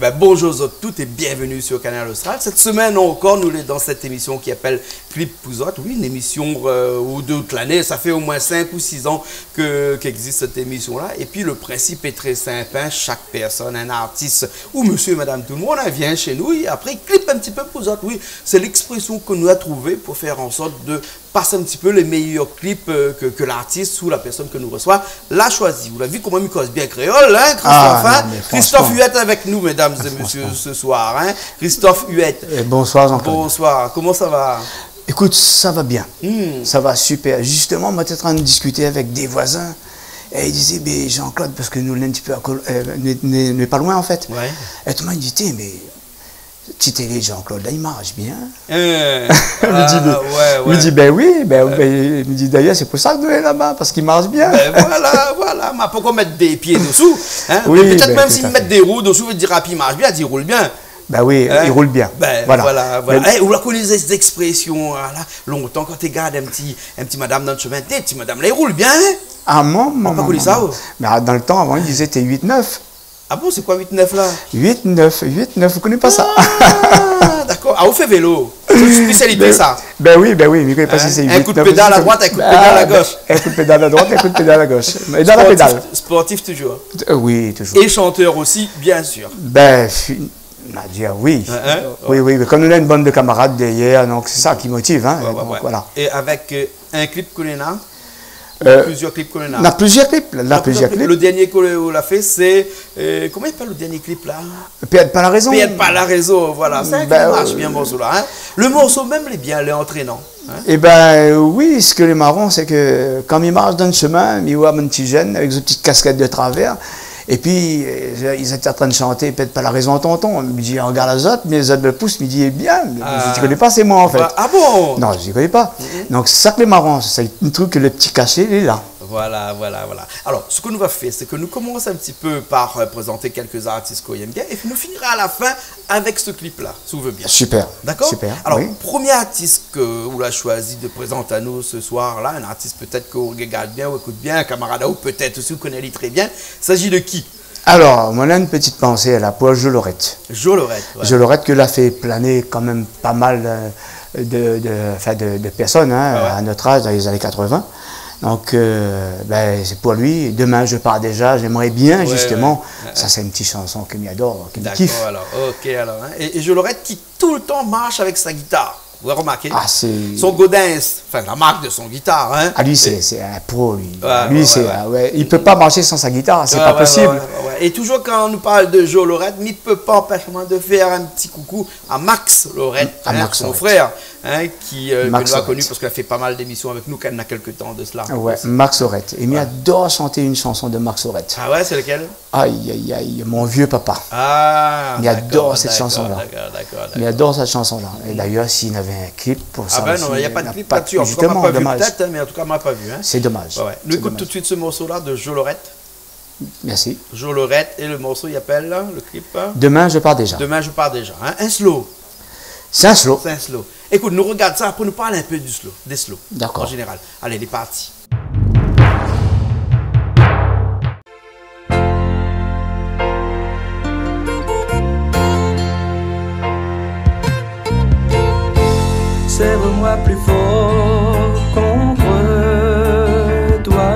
Ben, bonjour à toutes et bienvenue sur Canal Austral. Cette semaine encore, nous sommes dans cette émission qui appelle Clip Pouzot. Oui, une émission ou de toute l'année. Ça fait au moins 5 ou 6 ans qu'existe cette émission-là. Et puis le principe est très simple. Hein. Chaque personne, un artiste ou monsieur et madame tout le monde, vient chez nous et après clip un petit peu Pouzot. Oui, c'est l'expression que nous avons trouvée pour faire en sorte de passer un petit peu les meilleurs clips que l'artiste ou la personne que nous reçoit l'a choisi. Vous l'avez vu comment il cause bien créole, hein, Christophe, hein? Christophe Huette avec nous, mesdames et messieurs, ce soir. Hein? Christophe Huette. Bonsoir Jean-Claude. Bonsoir, comment ça va? Écoute, ça va bien. Ça va super. Justement, moi, j'étais en train de discuter avec des voisins. Et ils disaient, ben, Jean-Claude, parce que nous, l'un petit peu n'est pas loin en fait. Ouais. Et tout le monde dit, mais petit télé Jean-Claude, là, il marche bien. Il me dit, ben oui, il me dit d'ailleurs, c'est pour ça que nous sommes là-bas, parce qu'il marche bien. Ben voilà, mais pourquoi mettre des pieds dessous, hein? Oui, peut-être ben, même s'ils mettent des roues dessous, il dira, puis il marche bien, il roule bien. Ben oui, il roule bien. Ben, voilà. Hey, vous la connaissez ces expressions là, longtemps quand tu regardes un petit madame dans le chemin, petit madame là, il roule bien. Hein? Ah, maman. Mais dans le temps, avant, il disait, t'es 8-9. Ah bon, c'est quoi 8-9 là? 8-9, vous connaissez pas ça? D'accord. Ah, vous faites vélo. C'est une spécialité ça. Ben oui, mais vous connaissez pas si c'est 8-9. Un coup de pédale à droite, un coup de pédale à gauche. Un coup de pédale à droite, un coup de pédale à gauche. Et dans la pédale. Sportif toujours. Oui, toujours. Et chanteur aussi, bien sûr. Ben, on va dire oui. Oui, mais comme nous avons une bande de camarades derrière, donc c'est ça qui motive. Hein, donc, voilà. Et avec un clip qu'on a, plusieurs clips qu'on a. On a plusieurs clips. Le dernier qu'on a fait, c'est. Comment il s'appelle le dernier clip là? Perdre pas la raison. Perdre pas la raison, voilà. C'est un qui marche bien, morceau là. Hein? Le morceau même, il est bien, il est entraînant. Hein? Eh ben oui, ce que les marrons, c'est que quand ils marchent dans le chemin, ils voient un petit jeune avec une petite casquette de travers. Et puis, ils étaient en train de chanter, peut-être pas la raison, tonton. Il me dit, regarde les autres, mais les autres le poussent, il me dit, eh bien, je ne connais pas, c'est moi en fait. Ah bon? Non, je ne connais pas. Donc, c'est ça que les marrons, c'est un truc que le petit cachet, il est là. Voilà. Alors, ce que nous va faire, c'est que nous commençons un petit peu par présenter quelques artistes qu'on aime bien, et puis nous finirons à la fin avec ce clip-là, si vous voulez bien. Super. D'accord? Super. Alors, oui. Premier artiste que vous l'avez choisi de présenter à nous ce soir-là, un artiste peut-être que vous regardez bien ou écoute bien, un camarade ou peut-être aussi vous connaissez très bien, il s'agit de qui? Alors, moi, j'ai une petite pensée à la poêle Jolorette. Jolorette, ouais. Jolorette que l'a fait planer quand même pas mal de personnes à notre âge, dans les années 80. Donc, c'est pour lui. Demain, je pars déjà. J'aimerais bien, justement. Ça, c'est une petite chanson que m'adore, qui me kiffe. D'accord, alors. Ok, alors. Hein. Et Jolorette qui tout le temps marche avec sa guitare. Vous avez remarqué? Ah, c'est... Son Godin, enfin, la marque de son guitare. Hein. Ah, lui, c'est un pro, lui. Il ne peut pas marcher sans sa guitare, c'est pas possible. Et toujours quand on nous parle de Joe Lorette, il ne peut pas empêcher de faire un petit coucou à Max Lorette, son frère, qui nous a connu parce qu'il a fait pas mal d'émissions avec nous il y a quelques temps de cela. Ouais, Max Lorette. Et il adore chanter une chanson de Max Lorette. Ah ouais, c'est laquelle? Aïe, mon vieux papa. Ah, il adore cette chanson-là. D'accord. Il adore cette chanson-là. Et d'ailleurs, s'il avait un clip pour ça. Ah ben non, il n'y a pas de clip là-dessus. En tout cas, on n'a pas vu peut-être, mais en tout cas, on n'a pas vu. C'est dommage. Nous écoutons tout de suite ce morceau-là de Joe Lorette. Merci. Joe Lorette, et le morceau, il appelle le clip. Demain, je pars déjà. Demain, je pars déjà. Hein? Un slow. C'est un slow. C'est un slow. Écoute, nous regardons ça, après nous parler un peu du slow, des slows. D'accord. En général. Allez, il est parti. Serre-moi plus fort contre toi.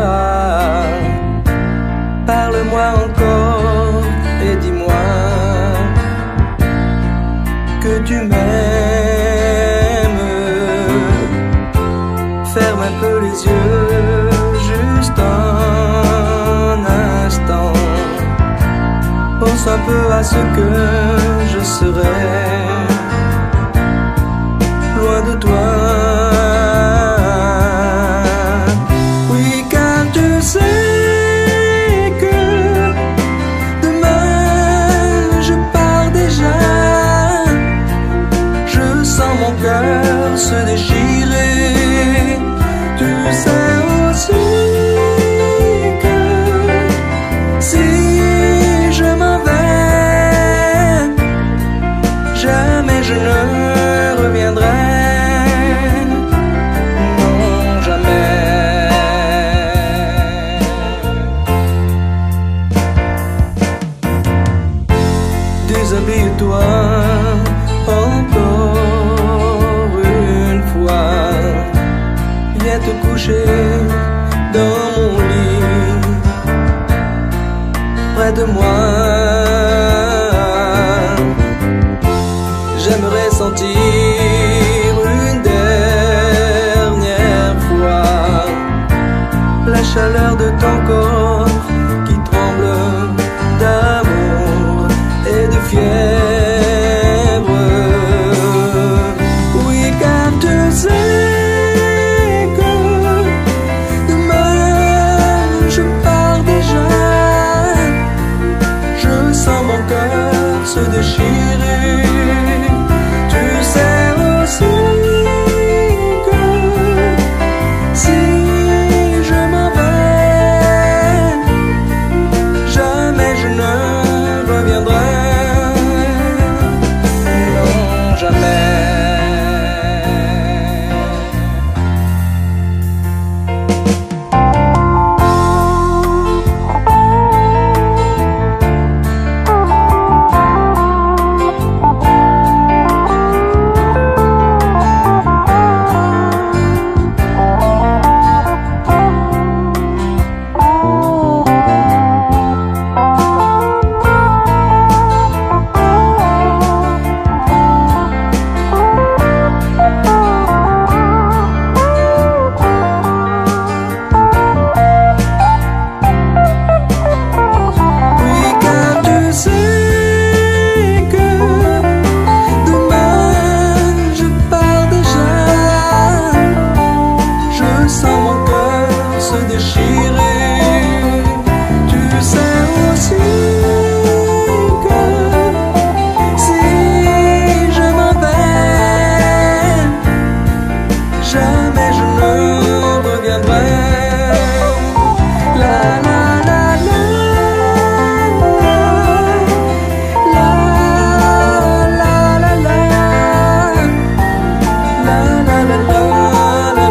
Parle-moi encore et dis-moi que tu m'aimes. Ferme un peu les yeux, juste un instant. Pense un peu à ce que je serai loin de toi. Oui, car je sais que demain je pars déjà. Je sens mon cœur se déchirer. Tu sais aussi que si je m'en vais, près de moi. J'aimerais sentir une dernière fois la chaleur de ton corps qui tremble d'amour et de fièvre. Oui, car tu sais que demain je pars déjà. Je sens mon cœur se déchirer. Tu sais aussi que si je m'en vais, jamais je ne reviendrai. Non, jamais. Jamais je ne reviendrai. La la la la la la la la la la la la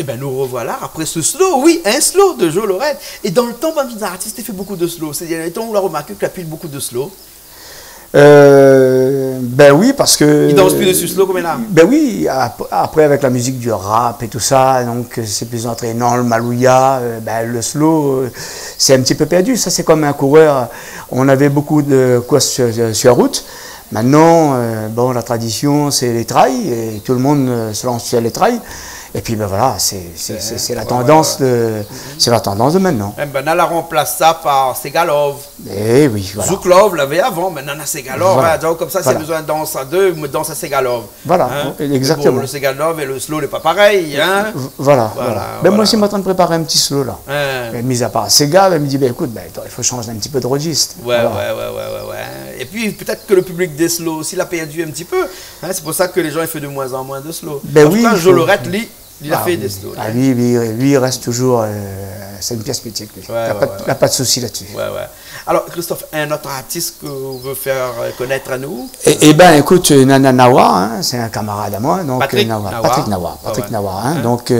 Eh bien, nous revoilà après ce slow, oui, un slow de Joe Lorette. Et dans le temps, les artistes fait beaucoup de slow. C'est-à-dire, on l'a remarqué qu'il appuie beaucoup de slow. Ben oui, parce que... Il danse plus dessus slow comme il a. Ben oui, après avec la musique du rap et tout ça, donc c'est plus entraînant, le malouya, ben le slow, c'est un petit peu perdu. Ça, c'est comme un coureur. On avait beaucoup de courses sur route. Maintenant, bon, la tradition, c'est les trails, et tout le monde se lance sur les trails. Et puis ben voilà, c'est la tendance de maintenant. Eh ben, on remplace ça par Segalov. Eh oui, voilà. Zouklov l'avait avant, maintenant on a Segalov. Voilà. Hein, donc, comme ça, Voilà. c'est besoin de danse à deux, me danse à Segalov. Voilà, Hein? exactement. Bon, le Segalov et le slow n'est pas pareil. Hein? Voilà. Ben moi aussi, je suis en train de préparer un petit slow là. Hein. Mis à part Sega, elle me dit, ben écoute, ben, il faut changer un petit peu de registre. Ouais, Voilà. ouais. Et puis peut-être que le public des slow aussi l'a perdu un petit peu. Hein? C'est pour ça que les gens ils font de moins en moins de slow. Ben en tout oui, cas, il faut- Joe Lorette, lui, il a fait des slow. Ah, lui, il reste toujours. C'est une pièce mythique, lui. Ouais, il n'y a pas de souci là-dessus. Ouais. Alors, Christophe, un autre artiste que vous veut faire connaître à nous? Eh ben, écoute, Nana Nawa, hein, c'est un camarade à moi. Donc, Patrick Nawa. Nawa. Patrick Nawa. Ah ouais. Nawa, hein. Hein? Donc,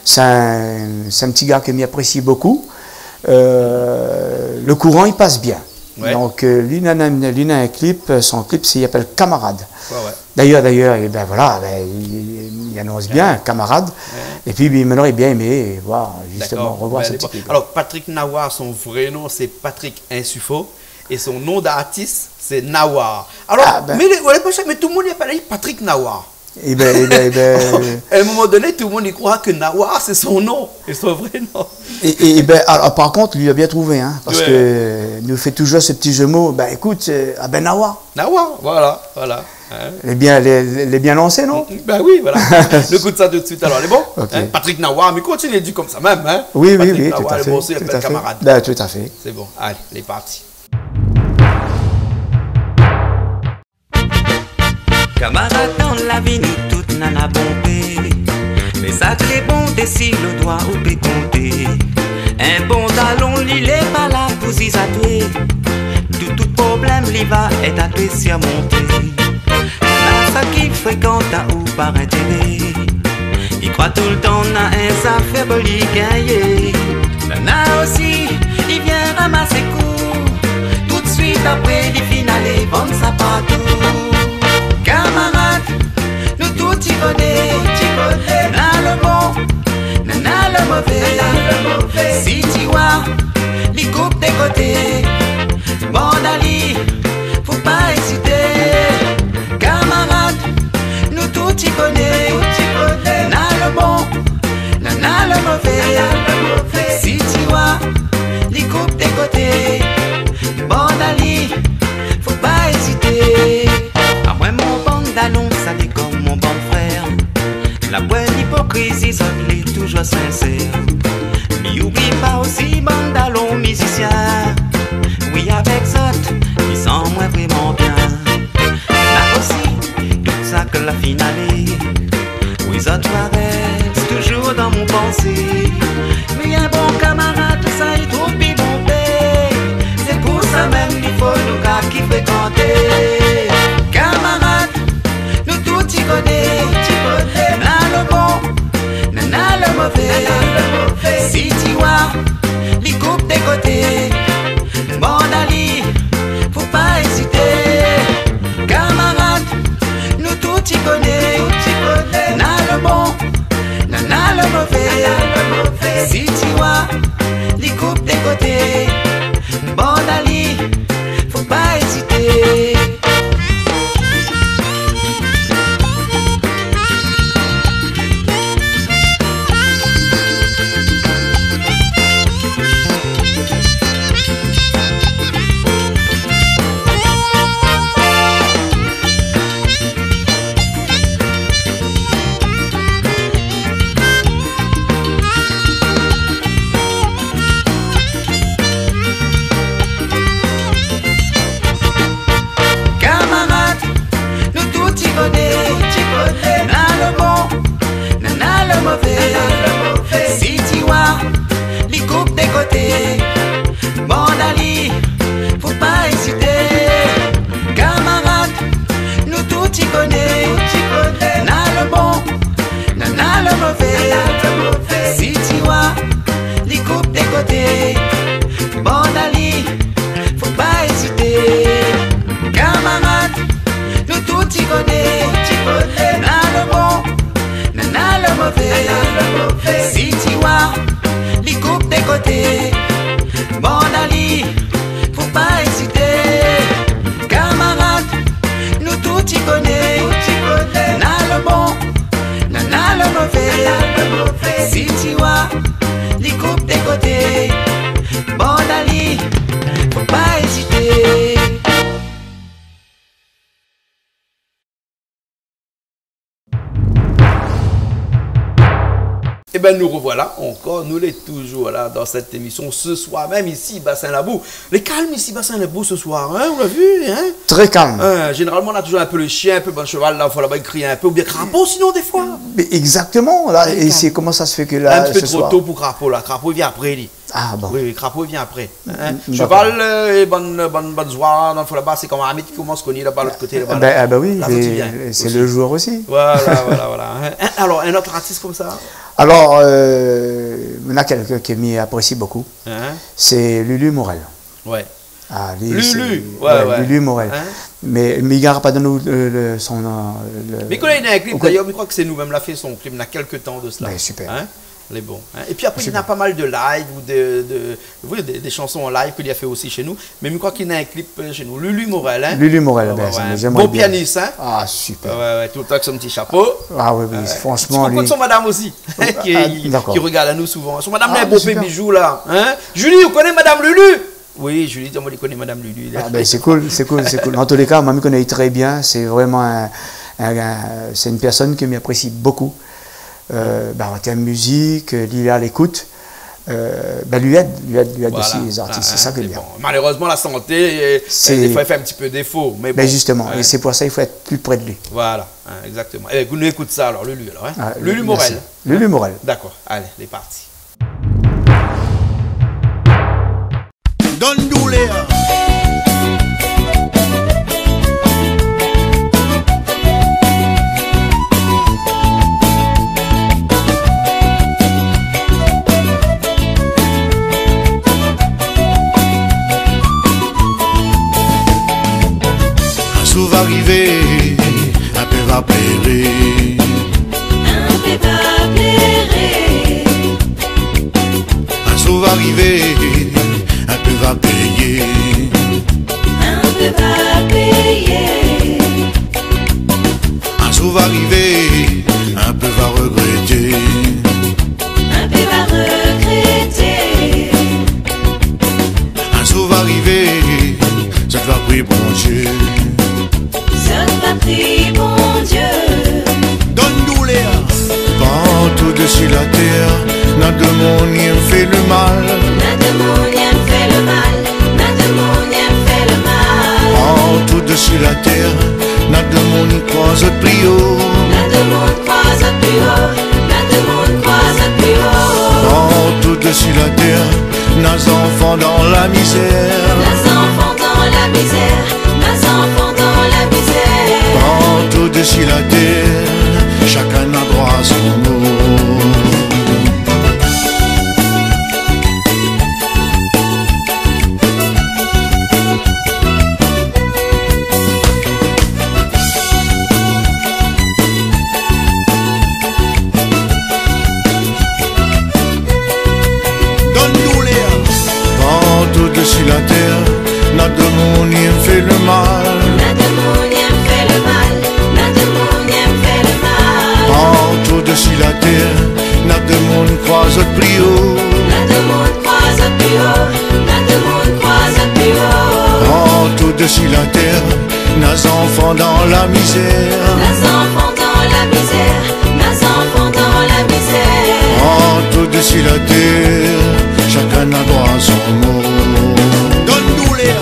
c'est un petit gars qui m'y apprécie beaucoup. Le courant, il passe bien. Ouais. Donc, lui, il a un clip, son clip, il s'appelle Camarade. Ouais. D'ailleurs, eh ben, voilà, ben, il annonce bien, Camarade. Et puis, il m'aurait bien aimé voir, justement, revoir ce petit clip. Alors, Patrick Nawar, son vrai nom, c'est Patrick Insuffo. Et son nom d'artiste, c'est Nawar. Alors, mais tout le monde n'y a pas dit Patrick Nawar. Eh ben, À un moment donné, tout le monde y croit que Nawar, c'est son nom, et son vrai nom. ben, alors, par contre, lui il a bien trouvé, hein, parce que nous fait toujours ce petit jeu de mots. Ben écoute, Nawa. Nawar, voilà. Hein? Les bien lancé, non? Ben oui, voilà. Écoute ça tout de suite. Alors, les bon? Okay. Hein? Patrick Nawar, mais continue dit comme ça même. Hein? Oui, Patrick tout Nawar, à le fait. morceau, il appelle camarade. Ben, tout à fait. C'est bon, allez, les partis. Camarade dans la vie, nous toutes n'en a bombé. Mais ça t'est bon si le doigt ou peut compter. Un bon talon, il est pas là pour s'y satouer. Tout problème, il va être à te surmonter. Là, ça qui fréquente ou par intérêt. il croit tout le temps na un ça faible il gagne. Nana aussi, il vient ramasser coup. Tout de suite après il finale vendre ça partout. Camarade, nous tout y connaît. Nana le bon, nana le mauvais. Si tu vois, les coupe des côtés. Bon Ali, faut pas hésiter. Camarade, nous tout y connaît. Nana le bon, nana le mauvais. Si tu vois, les coupe des côtés. Bon Ali, faut pas hésiter. À moi mon bandalon, ça dit comme mon bon frère. La bonne hypocrisie, ça l'est toujours sincère. Mais oublie pas aussi bandalon musicien. Oui avec ça, ils sont moins vraiment bien. Là aussi, tout ça que la finale. Oui ça reste toujours dans mon pensée. Mais un bon camarade, ça il trouve bien bon paix. C'est pour ça même il faut nous gars qui fréquenter. Camarade, nous tout y connaît. Nana le bon, nana le mauvais. Si tu vois, les coupes des côtés. Bon Ali, faut pas hésiter. Camarade, nous tout y connaît. Nana le bon, nana le mauvais. Si tu vois, les coupes des côtés. Bon Ali, faut pas hésiter. Si tu vois, les coupes des côtés. Bon Ali, faut pas hésiter. Camarade, nous tout y connaît. Nana le bon, nana le mauvais. Si tu vois, les coupes des côtés. Bon Ali, faut pas hésiter. Camarade, nous tout y connaît. Nana le bon, nana le mauvais. Si tu vois, les coupes des côtés. Bon Ali, faut pas hésiter. Camarade, nous tout y connaît. Nana le bon, nana le mauvais. Si tu vois, les coupes des côtés. Bon Ali, faut pas hésiter. Eh bien, nous revoilà encore, nous les toujours là dans cette émission ce soir, même ici, Bassin-Labou. Les calmes ici, Bassin-Labou ce soir, hein, vous l'avez vu, hein? Très calme. Généralement, on a toujours un peu le chien, un peu le cheval, là, il faut là-bas crier un peu, ou bien crapaud sinon des fois. Mais exactement, là, et c'est comment ça se fait que là, un peu trop tôt pour crapaud, là, crapaud vient après, lui. Ah bon. Oui, crapaud vient après. Hein? Cheval et bonne joie, dans le là-bas, c'est comme un ami qui commence à connaître là-bas, l'autre côté. Ah ben oui, c'est le joueur aussi. Voilà. Alors, un autre artiste comme ça? Alors, il y en a quelqu'un qui m'y apprécie beaucoup. C'est Lulu Morel. Ouais. Ah, lui, Lulu, Lulu Morel. Mais il ne garde pas de nous son. Mais quand il y a un clip, d'ailleurs, je crois que c'est nous-mêmes l'a fait son clip, il y a quelques temps de cela. Ben, super. Hein? Les bons. Hein? Et puis après, il y a pas mal de live ou des chansons en live qu'il a fait aussi chez nous. Mais je crois qu'il y a un clip chez nous. Lulu Morel. Hein? Lulu Morel, bon pianiste. Hein? Ah, super. Tout le temps avec son petit chapeau. Ah oui, franchement. Tu son madame aussi, qui regarde à nous souvent. Son madame, un beau bijou là. Hein? Julie, vous connaissez madame Lulu? Oui, Julie, on connaît madame Lulu. Ah, ben, c'est cool. En tous les cas, moi, je connais très bien. C'est vraiment c'est une personne qui m'apprécie beaucoup. En termes de musique, il est à l'écoute, lui aide aussi les artistes, c'est ça que je veux dire. Bon. Malheureusement, la santé, des fois, elle fait un petit peu défaut. Mais bon, justement, et c'est pour ça qu'il faut être plus près de lui. Voilà, exactement. Et vous nous écoutez ça alors, Lulu, alors, hein? Lulu Morel. Lulu Morel. D'accord, allez, c'est parti. Donne douleur. un peu va regretter. Un peu va regretter. Un jour va arriver, ça te va prier bon Dieu. Ça te va prier bon Dieu. Donne-nous l'air. Partout dessus la terre, n'a de monde fait le mal. N'a de monde fait le mal. N'a de monde fait le mal. Partout dessus la terre, n'a de monde croise plus haut. N'a de monde croise plus haut. N'a de monde croise plus haut. Partout dessus la terre, nos enfants dans la misère. Nos enfants dans la misère. Nos enfants dans la misère. Partout dessus la terre, chacun a droit à son mot. Donne-nous l'air. Partout dessus la terre, n'a de monde fait le mal. N'a de monde fait le mal. N'a de monde fait le mal. Partout dessus la terre, n'a de monde croise plus haut. N'a de monde croise plus haut. N'a de monde croise plus haut. Partout dessus la terre, nos enfants dans la misère. Nos enfants dans la misère. Nos enfants dans la misère. Partout dessus la terre, chacun a droit à son mot. Donne-nous l'air.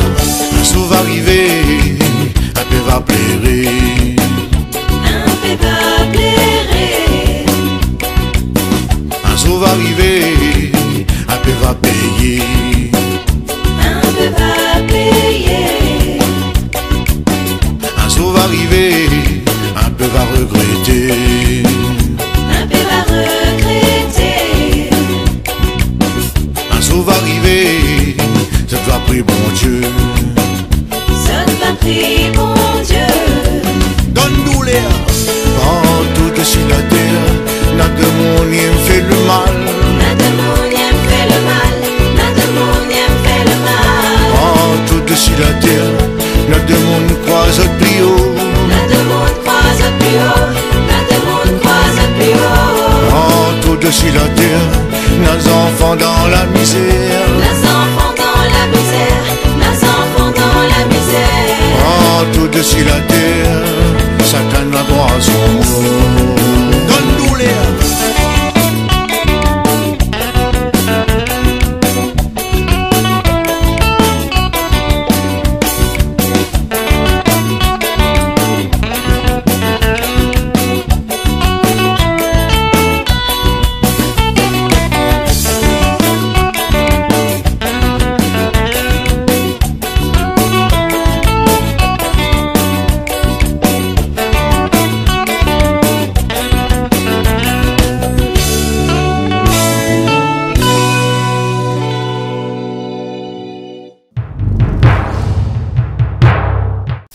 Un jour va arriver, un peu va plairer. Un peu va plairer. Un jour va arriver, un peu va payer. Un peu va payer. Un jour va arriver, un peu va regretter. Un peu va regretter. Un jour va arriver, ça te va prier bon Dieu. Ça te va prier bon Dieu. Donne-nous l'air. Partout dessus la terre, n'a de monde fait le mal. N'a de monde fait le mal. N'a de monde fait le mal. Partout dessus la terre, n'a de monde croise plus haut. N'a de monde croise plus haut. N'a de monde croise plus haut. Partout dessus la terre, nos enfants dans la misère. Nos enfants dans la misère. Nos enfants dans la misère. Partout dessus la terre, chacun a droit à son mot. Donne-nous l'air.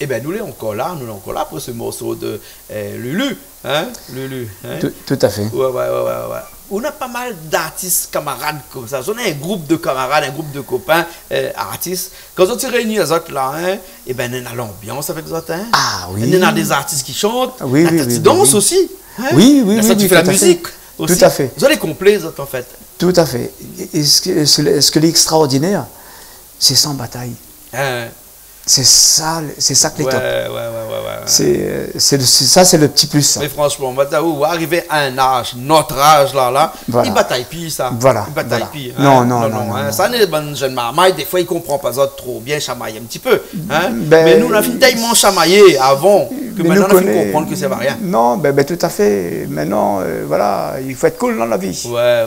Eh bien, nous sommes encore là pour ce morceau de Lulu. Hein? Lulu. Hein? Tout à fait. Ouais. On a pas mal d'artistes camarades comme ça. On a un groupe de camarades, un groupe de copains artistes. Quand on se réunit les autres là, hein, et ben on a l'ambiance avec les autres. Hein. Ah oui. On a des artistes qui chantent. Oui, tu danses aussi. Hein. Oui. Tu fais la musique aussi. Tout à fait. Vous allez complet les autres en fait. Tout à fait. Et ce que l'extraordinaire, c'est sans bataille. Hein. C'est ça que les top. Ouais. Ça, c'est le petit plus. Ça. Mais franchement, vous arrivez à un âge, notre âge là, voilà. Il bataille pire ça. Voilà. Il bataille pire. Non. Ça n'est pas une jeune maman, des fois il comprend pas ça trop bien chamailler un petit peu. Hein? Ben, mais nous on a fini tellement chamailler avant que maintenant on a fini comprendre que ça va rien. Non, tout à fait. Maintenant, voilà, il faut être cool dans la vie. Ouais.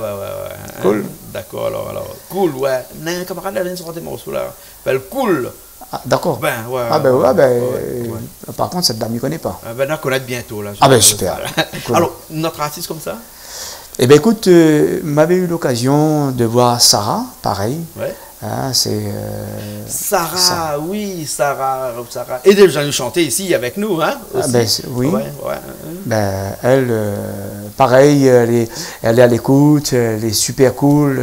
Cool. D'accord, alors. Cool, ouais. Un camarade a sorti des morceaux là. Cool. Ah, d'accord. Par contre, cette dame, il ne connaît pas. On va connaître bientôt. Là, super. Cool. Alors, notre artiste comme ça? Eh bien, écoute, m'avait eu l'occasion de voir Sarah, pareil. Ouais. Hein, c'est... Sarah. Et déjà nous chanter ici avec nous, hein? Oui. Ouais. Elle, pareil, elle est à l'écoute, elle est super cool.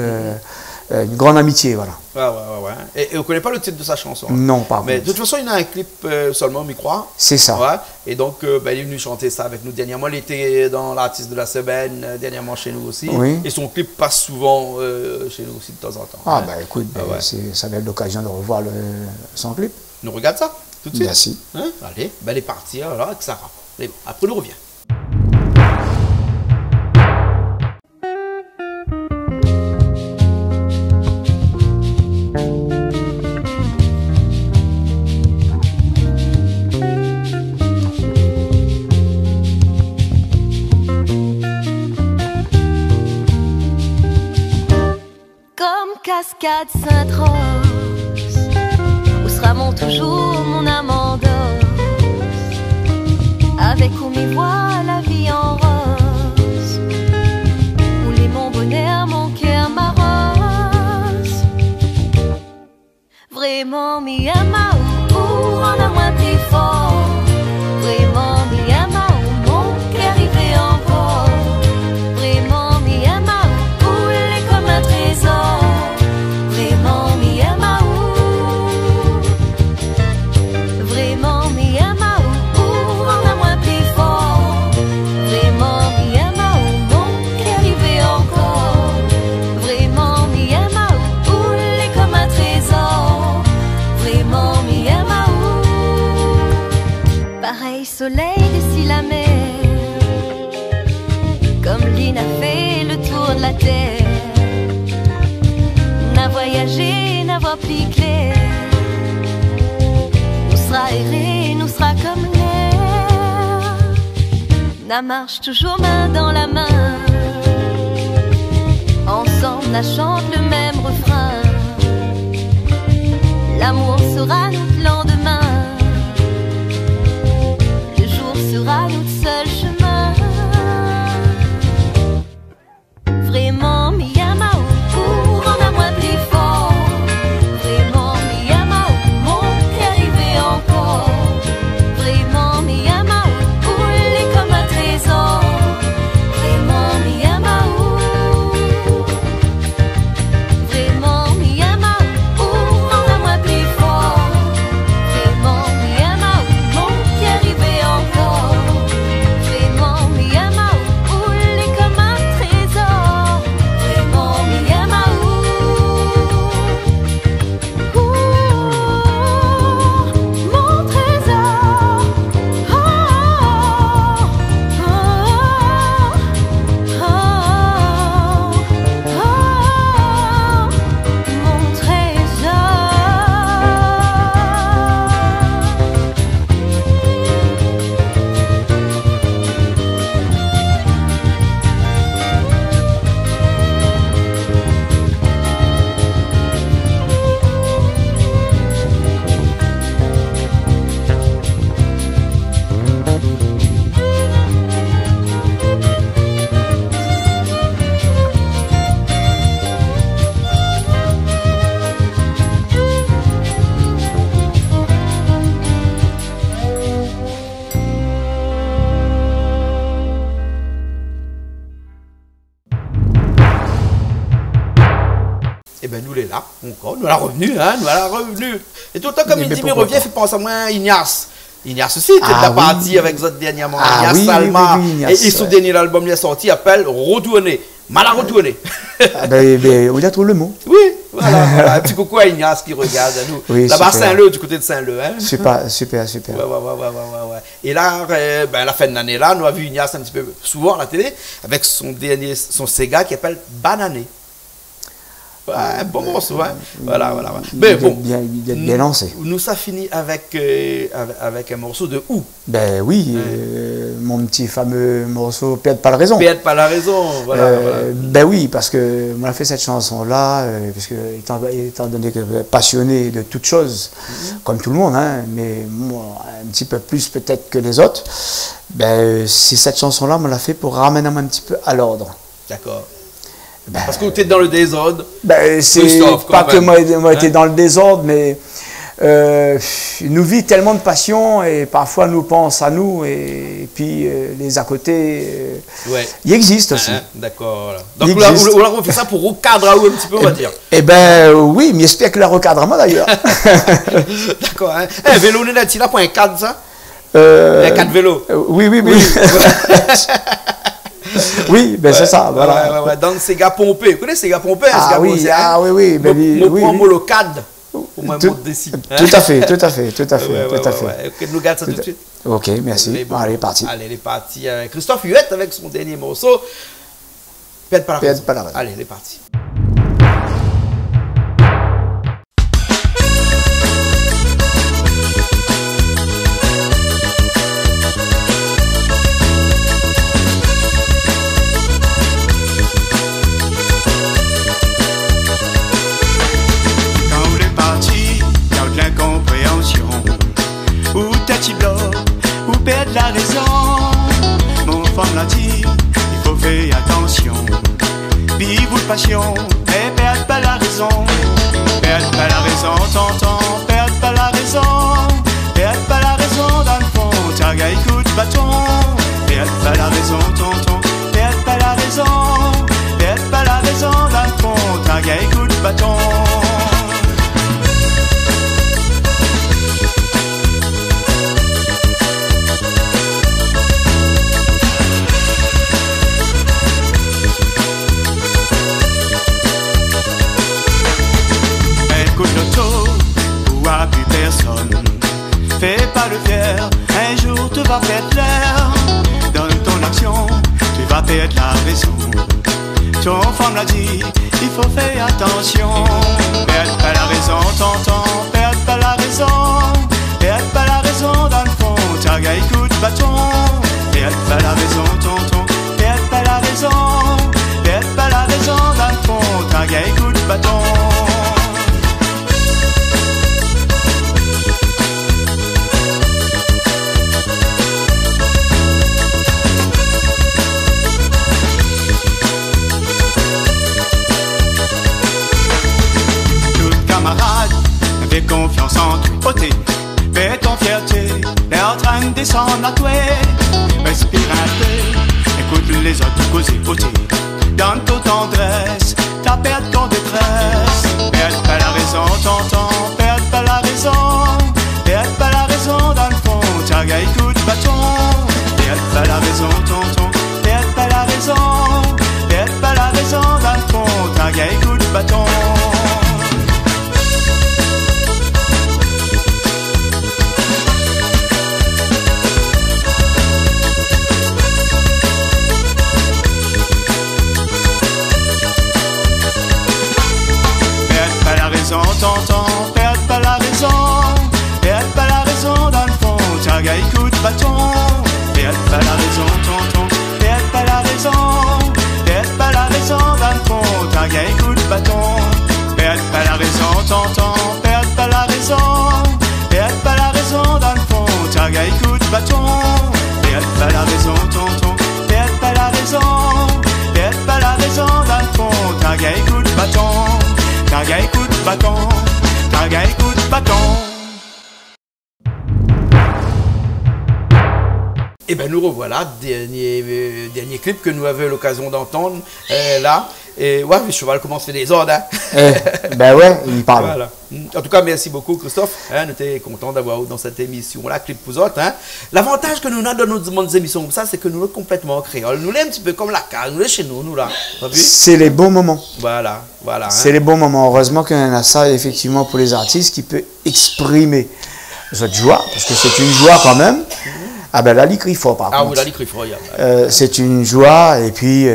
une grande amitié, voilà. Ouais. Et on ne connaît pas le titre de sa chanson. Non, pas. Mais de toute façon, il y a un clip seulement, m'y croit. C'est ça. Ouais. Et donc, il est venu chanter ça avec nous dernièrement. Il était dans l'artiste de la semaine, dernièrement chez nous aussi. Oui. Et son clip passe souvent chez nous aussi de temps en temps. Ah, hein. bah écoute, ça va être l'occasion de revoir son clip. Nous regarde ça, tout de suite. Merci. Hein? Allez, elle est partie alors avec Sarah. Allez, bon, après, nous revient. Cascade Sainte-Rose, où sera toujours mon amant d'os, avec où m'y voit la vie en rose, où les mon bonheur, mon cœur, ma rose. Vraiment m'y ama ou en a moins plus fort, vraiment m'y ama ou mon cœur y fait encore, vraiment m'y ama ou les comme un trésor. Vraiment mi ama ou en a moins plus fort. Vraiment mi ama ou mon cœur y fait encore. Vraiment mi ama ou les comme un trésor. Vraiment mi ama ou pareil soleil d'ici la mer, comme l'île a fait le tour de la terre. N'a voyagé, n'a voir plus clair. Nous sera erré, nous sera comme l'air. N'a marche toujours main dans la main. Ensemble, n'a chante le même refrain. L'amour sera notre lendemain. Le jour sera notre seul chemin. Vraiment, mi ama ou en a moins plus fort. Vraiment, mi ama ou mon cœur y fait encore. Vraiment, mi ama ou les comme un trésor. Vraiment, mi ama ou. Vraiment, mi ama ou en a moins plus fort. Vraiment, mi ama ou mon cœur y fait encore. Vraiment, mi ama ou les comme un trésor. Vraiment, mi ama ou mon trésor. Oh, oh, oh, mon trésor. Eh bien, nous, là, encore, nous la revenu, hein, nous la revenu. Et tout le temps, comme il dit, mais revient, fait penser à moi, Ignace. Ignace aussi, tu es parti avec votre dernièrement, Ignace Salma. Ignace, et son dernier album, il est sorti, appelle Retourner. Mal à retourner. On a trouvé le mot. Oui, voilà. Un petit coucou à Ignace qui regarde à nous. Oui, là-bas, super. Saint-Leu, du côté de Saint-Leu. Hein. Super. Ouais. Et là, la fin de l'année, là, nous avons vu Ignace un petit peu souvent à la télé avec son Sega qui s'appelle Banané. Ouais, bon morceau, hein. Voilà. Mais bon, bien lancé. Nous, ça finit avec un morceau de Où. Ben oui, mon petit fameux morceau Perdre pas la raison. Perdre pas la raison, voilà. Ben oui, parce que on a fait cette chanson-là, puisque étant donné que passionné de toutes choses, comme tout le monde, hein, mais moi, un petit peu plus peut-être que les autres, ben c'est cette chanson-là, on l'a fait pour ramener un petit peu à l'ordre. D'accord. Parce que tu es dans le désordre. Ben, c'est pas que moi été dans le désordre, mais nous vit tellement de passion et parfois nous pense à nous et puis les à côté, il existe aussi. D'accord. Donc on fait ça pour recadrer un petit peu, on va dire. Eh ben oui, mais j'espère que le recadrement d'ailleurs. D'accord. Vélo, on est là pour un cadre, ça un cadre vélo. Oui. Oui, ben c'est ça, voilà. Ouais. Donc c'est gars pompé. Vous connaissez ces gars pompés? Oui. Mon le cadre. Tout à fait. Nous gardons ça tout de suite. Ok, merci. Allez, parti. Allez, il est parti. Christophe Huette avec son dernier morceau. Pète pas la raison. Allez, il est parti. Ou perdre la raison. Mon femme l'a dit, il faut faire attention. Vivre de passion, mais perdre pas la raison. Perdre pas la raison, tonton, perdre pas la raison. Perdre pas la raison dans le fond, t'as gars écoute bâton. Perdre pas la raison, tonton, perdre pas la raison. Perdre pas la raison dans le fond, t'as gars écoute bâton. Plus personne, fais pas le fier, un jour tu vas perdre l'air. Dans ton action, tu vas perdre la raison. Ton femme l'a dit, il faut faire attention. Perdre pas la raison, tonton, perdre pas la raison. Perdre pas la raison dans le fond, t'as gars écoute bâton. Perdre pas la raison, tonton, perdre pas la raison. Perdre pas la raison dans le fond, t'as gars écoute bâton. Fais confiance en toi, fais ton fierté, l'est en train de descendre à toi. Respire un peu, écoute les autres causer côté. Dans ton tendresse, t'as perdu ton détresse. Perdre pas la raison, tonton, perdre pas la raison. Perdre pas la raison dans le fond, t'as gars écoute bâton. Perdre pas la raison, tonton, perdre pas la raison. Perdre pas la raison dans le fond, t'as gars écoute bâton. Tonton, perdre pas la raison. Perdre pas la raison dans le fond, t'as gars écoute bâton. Perdre pas la raison, tonton, perdre pas la raison. Perdre pas la raison dans le fond, t'as gars écoute bâton. Perdre pas la raison, tonton, perdre pas la raison. Perdre pas la raison dans le fond, t'as gars écoute bâton. Perdre pas la raison, tonton, perdre pas la raison. Perdre pas la raison dans le fond, t'as gars écoute bâton. T'as gars écoute bâton, t'as gars écoute bâton. Et bien nous revoilà, dernier clip que nous avions l'occasion d'entendre là. Et ouais, le cheval commence à faire des ordres. Hein? Ben ouais, il parle. Voilà. En tout cas, merci beaucoup Christophe. Hein, nous sommes contents d'avoir dans cette émission-là, Clip pour autres. Hein. L'avantage que nous avons dans nos émissions comme ça, c'est que nous sommes complètement créoles. Nous sommes un petit peu comme la case, nous sommes chez nous là. C'est les bons moments. Voilà. Hein. C'est les bons moments. Heureusement qu'on a ça effectivement pour les artistes qui peut exprimer cette joie, parce que c'est une joie quand même. Ah ben là, l'écrit fort par contre. Ah oui, là, l'écrit fort, c'est une joie et puis,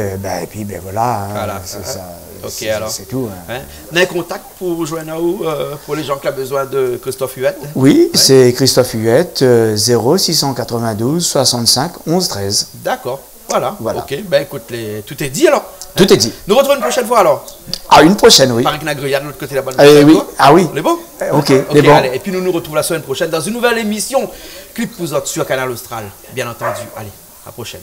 voilà. Hein, voilà. C'est ça. Ok, alors. C'est tout. Hein. On a un contact pour joindre à vous, pour les gens qui ont besoin de Christophe Huette? Oui, c'est Christophe Huette, 0692 65 11 13. D'accord, voilà. Ok, ben écoute, tout est dit alors. Tout est dit. Nous retrouvons une prochaine fois alors. Ah, une prochaine, oui. Par Gnagruya de l'autre côté de la bonne. Oui. Ah oui. On est bon? Ok, on est bon. Allez. Et puis nous nous retrouvons la semaine prochaine dans une nouvelle émission Clip pour autres sur Canal Austral. Bien entendu. Allez, à la prochaine.